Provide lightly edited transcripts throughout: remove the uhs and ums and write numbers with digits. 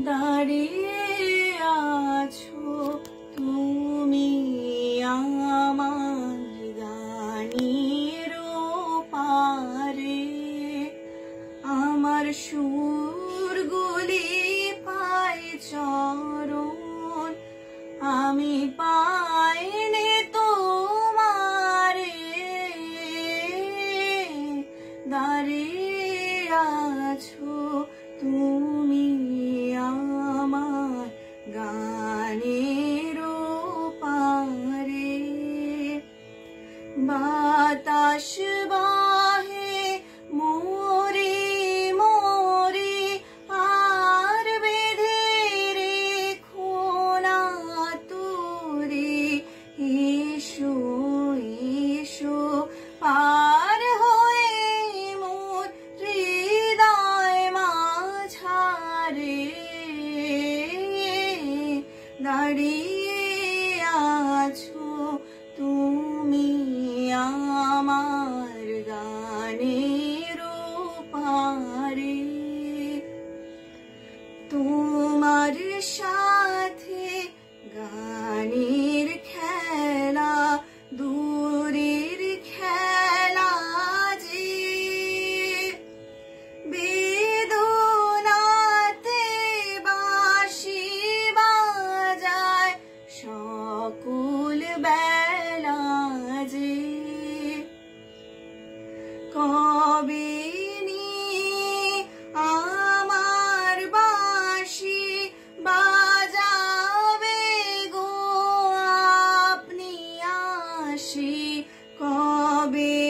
দাঁড়িয়ে আছো তুমি আমার গানের পারে, আমার সুরগুলি পাই চরণ, আমি পাইনি তোমারে। দাঁড়িয়ে আছো তুমি আমার গানের পারে। বাতাস বাহে মোরে মোরে আর বেঁধে রেখো না তোরে। এসো এসো পার হয়ে মোর হৃদয় মাঝারে। দাঁড়িয়ে আছো তুমি আমার গানের পারে। তোমার সাথে গানের খেলা দূরের খেলা যে, বেদনাতে বাঁশি বাজায় সকল বেলা যে। কবে আমার বাঁশি বাজাবে গো আপনি আসি। কবে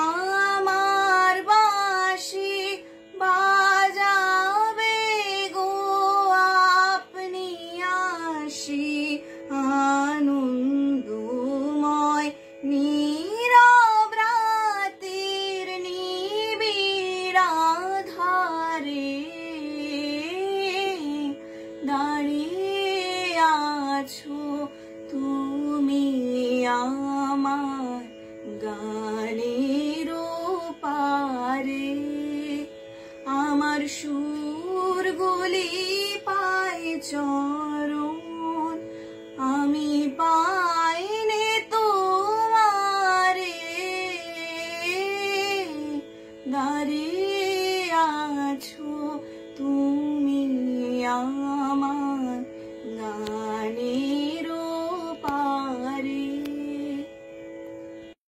আমার বাঁশি বাজাবে গো আপনি আসি। আনন্দময় নীরব রাতের নিবিড় আধারে। দাঁড়িয়ে আছো তুমি আমার গানের পারে, আমার সুরগুলি পাই চরণ, আমি পাইনি তোমারে। দাঁড়িয়ে আছো তুমি